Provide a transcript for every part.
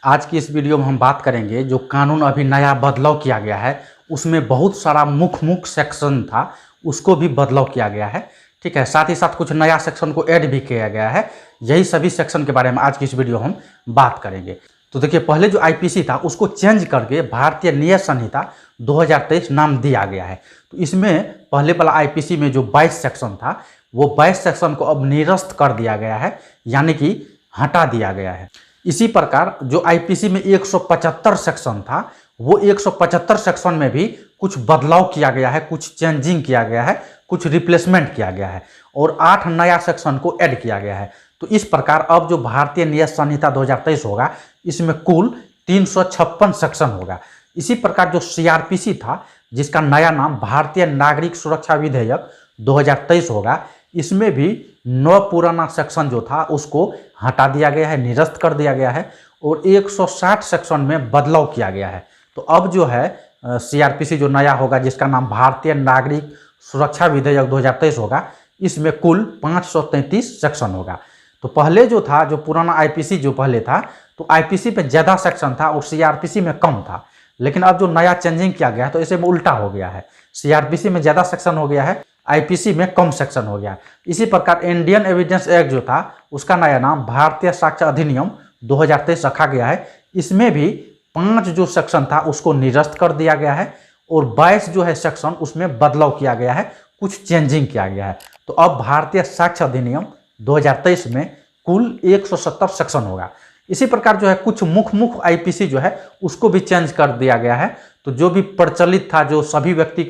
आज की इस वीडियो में हम बात करेंगे जो कानून अभी नया बदलाव किया गया है, उसमें बहुत सारा मुख्य सेक्शन था, उसको भी बदलाव किया गया है। ठीक है, साथ ही साथ कुछ नया सेक्शन को ऐड भी किया गया है। यही सभी सेक्शन के बारे में आज की इस वीडियो हम बात करेंगे। तो देखिए, पहले जो आईपीसी था उसको चेंज करके भारतीय न्याय संहिता 2023 नाम दिया गया है। तो इसमें पहले वाला आईपीसी में जो 22 सेक्शन था, वो 22 सेक्शन को अब निरस्त कर दिया गया है, यानी कि हटा दिया गया है। इसी प्रकार जो आईपीसी में 175 सेक्शन था, वो 175 सेक्शन में भी कुछ बदलाव किया गया है, कुछ चेंजिंग किया गया है, कुछ रिप्लेसमेंट किया गया है और 8 नया सेक्शन को ऐड किया गया है। तो इस प्रकार अब जो भारतीय न्याय संहिता 2023 होगा, इसमें कुल 356 सेक्शन होगा। इसी प्रकार जो सीआरपीसी था, जिसका नया नाम भारतीय नागरिक सुरक्षा विधेयक 2023 होगा, इसमें भी 9 पुराना सेक्शन जो था उसको हटा दिया गया है, निरस्त कर दिया गया है और 160 सेक्शन में बदलाव किया गया है। तो अब जो है सीआरपीसी जो नया होगा, जिसका नाम भारतीय नागरिक सुरक्षा विधेयक 2023 होगा, इसमें कुल 533 सेक्शन होगा। तो पहले जो था, जो पुराना आईपीसी जो पहले था, तो आईपीसी पे ज़्यादा सेक्शन था और सीआरपीसी में कम था। लेकिन अब जो नया चेंजिंग किया गया है, तो इसे में उल्टा हो गया है। सीआरपीसी में ज़्यादा सेक्शन हो गया है, आईपीसी में कम सेक्शन हो गया। इसी प्रकार इंडियन एविडेंस एक्ट जो था, उसका नया नाम भारतीय साक्ष्य अधिनियम 2023 रखा गया है। इसमें भी 5 जो सेक्शन था उसको निरस्त कर दिया गया है और 22 जो है सेक्शन, उसमें बदलाव किया गया है, कुछ चेंजिंग किया गया है। तो अब भारतीय साक्ष्य अधिनियम 2023 में कुल 170 सेक्शन होगा। इसी प्रकार जो है कुछ मुख्य आईपीसी जो है उसको भी चेंज कर दिया गया है। तो जो भी प्रचलित था, जो सभी व्यक्ति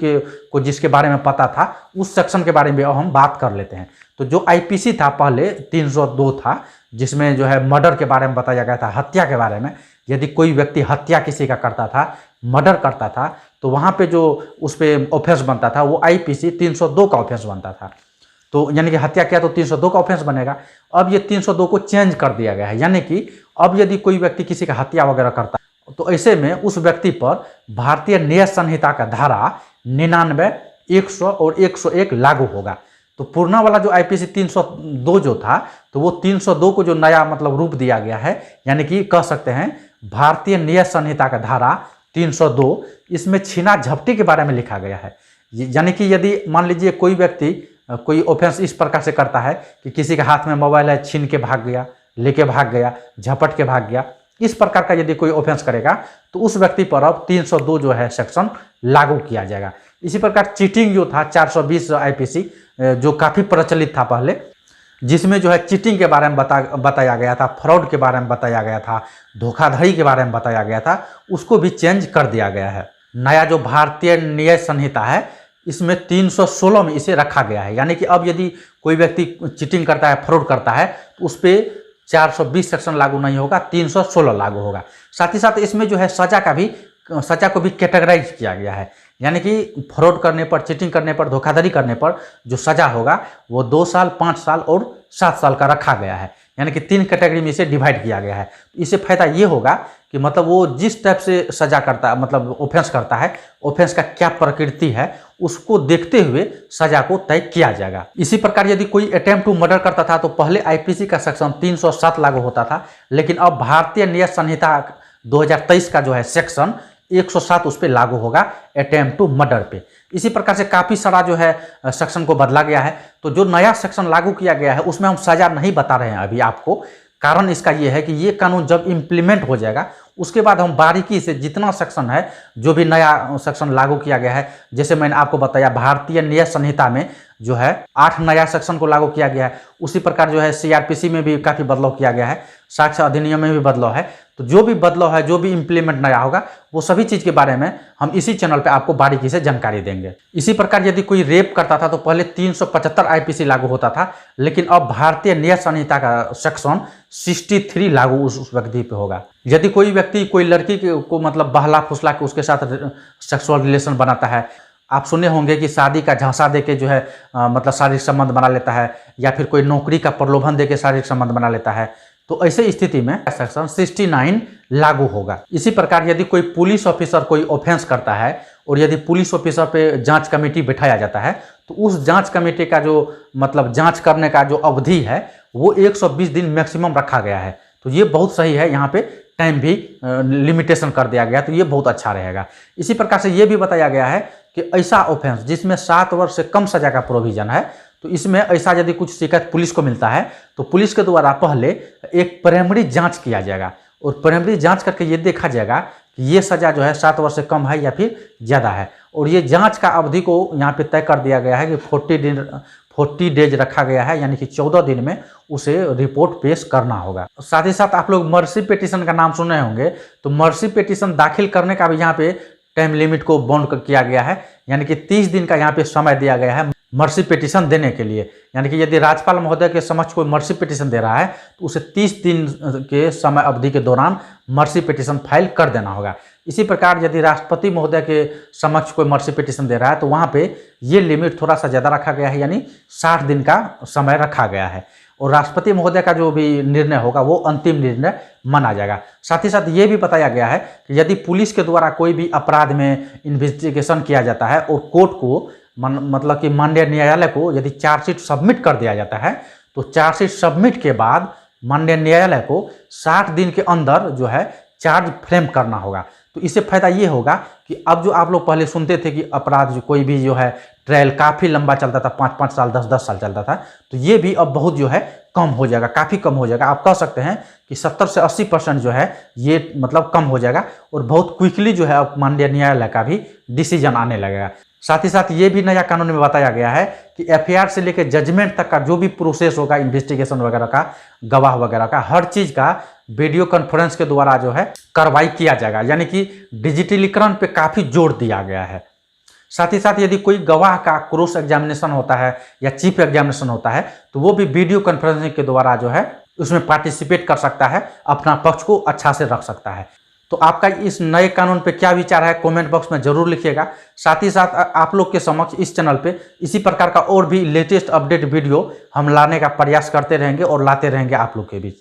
को जिसके बारे में पता था, उस सेक्शन के बारे में अब हम बात कर लेते हैं। तो जो आईपीसी था पहले 302 था, जिसमें जो है मर्डर के बारे में बताया गया था, हत्या के बारे में। यदि कोई व्यक्ति हत्या किसी का करता था, मर्डर करता था, तो वहाँ पे जो उस पर ऑफेंस बनता था, वो आईपीसी 302 का ऑफेंस बनता था। तो यानी कि हत्या किया तो 302 का ऑफेंस बनेगा। अब ये 302 को चेंज कर दिया गया है, यानी कि अब यदि कोई व्यक्ति किसी का हत्या वगैरह करता है, तो ऐसे में उस व्यक्ति पर भारतीय न्याय संहिता का धारा 99, 100 और 101 लागू होगा। तो पुराना वाला जो आईपीसी 302 जो था, तो वो 302 को जो नया मतलब रूप दिया गया है, यानी कि कह सकते हैं भारतीय न्याय संहिता का धारा 302, इसमें छीना झपटी के बारे में लिखा गया है। यानी कि यदि मान लीजिए कोई व्यक्ति कोई ऑफेंस इस प्रकार से करता है कि किसी के हाथ में मोबाइल है, छीन के भाग गया, लेके भाग गया, झपट के भाग गया, इस प्रकार का यदि कोई ऑफेंस करेगा, तो उस व्यक्ति पर अब 302 जो है सेक्शन लागू किया जाएगा। इसी प्रकार चीटिंग जो था 420 आईपीसी, जो काफ़ी प्रचलित था पहले, जिसमें जो है चीटिंग के बारे में बताया गया था, फ्रॉड के बारे में बताया गया था, धोखाधड़ी के बारे में बताया गया था, उसको भी चेंज कर दिया गया है। नया जो भारतीय न्याय संहिता है, इसमें 316 में इसे रखा गया है। यानी कि अब यदि कोई व्यक्ति चीटिंग करता है, फ्रॉड करता है, तो उस पर 420 सेक्शन लागू नहीं होगा, 316 लागू होगा। साथ ही साथ इसमें जो है सजा को भी कैटेगराइज किया गया है। यानी कि फ्रॉड करने पर, चीटिंग करने पर, धोखाधड़ी करने पर जो सजा होगा, वो 2 साल, 5 साल और 7 साल का रखा गया है। यानी कि 3 कैटेगरी में इसे डिवाइड किया गया है। इससे फायदा ये होगा कि मतलब वो जिस टाइप से सजा करता है, मतलब ऑफेंस करता है, ऑफेंस का क्या प्रकृति है, उसको देखते हुए सजा को तय किया जाएगा। इसी प्रकार यदि कोई अटेम्प्ट टू मर्डर करता था, तो पहले आईपीसी का सेक्शन 307 लागू होता था, लेकिन अब भारतीय न्याय संहिता 2023 का जो है सेक्शन 107 उस पर लागू होगा, अटेम्प्ट टू मर्डर पे। इसी प्रकार से काफ़ी सारा जो है सेक्शन को बदला गया है। तो जो नया सेक्शन लागू किया गया है, उसमें हम सजा नहीं बता रहे हैं अभी आपको। कारण इसका ये है कि ये कानून जब इम्प्लीमेंट हो जाएगा, उसके बाद हम बारीकी से जितना सेक्शन है, जो भी नया सेक्शन लागू किया गया है, जैसे मैंने आपको बताया भारतीय न्याय संहिता में जो है 8 नया सेक्शन को लागू किया गया है, उसी प्रकार जो है सीआरपीसी में भी काफ़ी बदलाव किया गया है, साक्ष्य अधिनियम में भी बदलाव है। तो जो भी बदलाव है, जो भी इम्प्लीमेंट नया होगा, वो सभी चीज़ के बारे में हम इसी चैनल पे आपको बारीकी से जानकारी देंगे। इसी प्रकार यदि कोई रेप करता था, तो पहले 375 आईपीसी लागू होता था, लेकिन अब भारतीय न्याय संहिता का सेक्शन 63 लागू उस व्यक्ति पे होगा। यदि कोई व्यक्ति कोई लड़की को मतलब बहला फुसला के उसके साथ सेक्सुअल रिलेशन बनाता है, आप सुने होंगे कि शादी का झांसा देके जो है मतलब शारीरिक संबंध बना लेता है, या फिर कोई नौकरी का प्रलोभन देके शारीरिक संबंध बना लेता है, तो ऐसे स्थिति में सेक्शन 69 लागू होगा। इसी प्रकार यदि कोई पुलिस ऑफिसर कोई ऑफेंस करता है और यदि पुलिस ऑफिसर पे जांच कमेटी बिठाया जाता है, तो उस जांच कमेटी का जो मतलब जांच करने का जो अवधि है, वो 120 दिन मैक्सिमम रखा गया है। तो ये बहुत सही है, यहाँ पे टाइम भी लिमिटेशन कर दिया गया, तो ये बहुत अच्छा रहेगा। इसी प्रकार से ये भी बताया गया है कि ऐसा ऑफेंस जिसमें 7 वर्ष से कम सजा का प्रोविजन है, तो इसमें ऐसा यदि कुछ शिकायत पुलिस को मिलता है तो पुलिस के द्वारा पहले एक प्राइमरी जांच किया जाएगा और प्राइमरी जांच करके ये देखा जाएगा कि ये सज़ा जो है 7 वर्ष से कम है या फिर ज़्यादा है। और ये जांच का अवधि को यहाँ पे तय कर दिया गया है कि 40 डेज रखा गया है, यानी कि 14 दिन में उसे रिपोर्ट पेश करना होगा। साथ ही साथ आप लोग मर्सी पिटीशन का नाम सुने होंगे, तो मर्सी पिटीशन दाखिल करने का भी यहाँ पे टाइम लिमिट को बाउंड किया गया है, यानी कि 30 दिन का यहाँ पे समय दिया गया है मर्सी पिटीशन देने के लिए। यानी कि यदि राज्यपाल महोदय के समक्ष कोई मर्सी पिटीशन दे रहा है तो उसे 30 दिन के समय अवधि के दौरान मर्सी पिटीशन फाइल कर देना होगा। इसी प्रकार यदि राष्ट्रपति महोदय के समक्ष कोई मर्सी पिटीशन दे रहा है तो वहाँ पे ये लिमिट थोड़ा सा ज़्यादा रखा गया है, यानी 60 दिन का समय रखा गया है। और राष्ट्रपति महोदय का जो भी निर्णय होगा वो अंतिम निर्णय माना जाएगा। साथ ही साथ ये भी बताया गया है कि यदि पुलिस के द्वारा कोई भी अपराध में इन्वेस्टिगेशन किया जाता है और कोर्ट को मतलब कि माननीय न्यायालय को यदि चार्जशीट सबमिट कर दिया जाता है, तो चार्जशीट सबमिट के बाद माननीय न्यायालय को 60 दिन के अंदर जो है चार्ज फ्रेम करना होगा। तो इससे फायदा ये होगा कि अब जो आप लोग पहले सुनते थे कि अपराध जो कोई भी जो है ट्रायल काफ़ी लंबा चलता था, 5-5 साल 10-10 साल चलता था, तो ये भी अब बहुत जो है कम हो जाएगा, काफ़ी कम हो जाएगा। आप कह सकते हैं कि 70 से 80% जो है ये मतलब कम हो जाएगा और बहुत क्विकली जो है अब माननीय न्यायालय का भी डिसीजन आने लगेगा। साथ ही साथ ये भी नया कानून में बताया गया है कि एफआईआर से लेकर जजमेंट तक का जो भी प्रोसेस होगा इन्वेस्टिगेशन वगैरह का, गवाह वगैरह का, हर चीज़ का वीडियो कॉन्फ्रेंस के द्वारा जो है कार्रवाई किया जाएगा, यानी कि डिजिटलीकरण पे काफ़ी जोर दिया गया है। साथ ही साथ यदि कोई गवाह का क्रॉस एग्जामिनेशन होता है या चीफ एग्जामिनेशन होता है तो वो भी वीडियो कॉन्फ्रेंसिंग के द्वारा जो है उसमें पार्टिसिपेट कर सकता है, अपना पक्ष को अच्छा से रख सकता है। तो आपका इस नए कानून पे क्या विचार है कमेंट बॉक्स में ज़रूर लिखिएगा। साथ ही साथ आप लोग के समक्ष इस चैनल पे इसी प्रकार का और भी लेटेस्ट अपडेट वीडियो हम लाने का प्रयास करते रहेंगे और लाते रहेंगे आप लोग के बीच।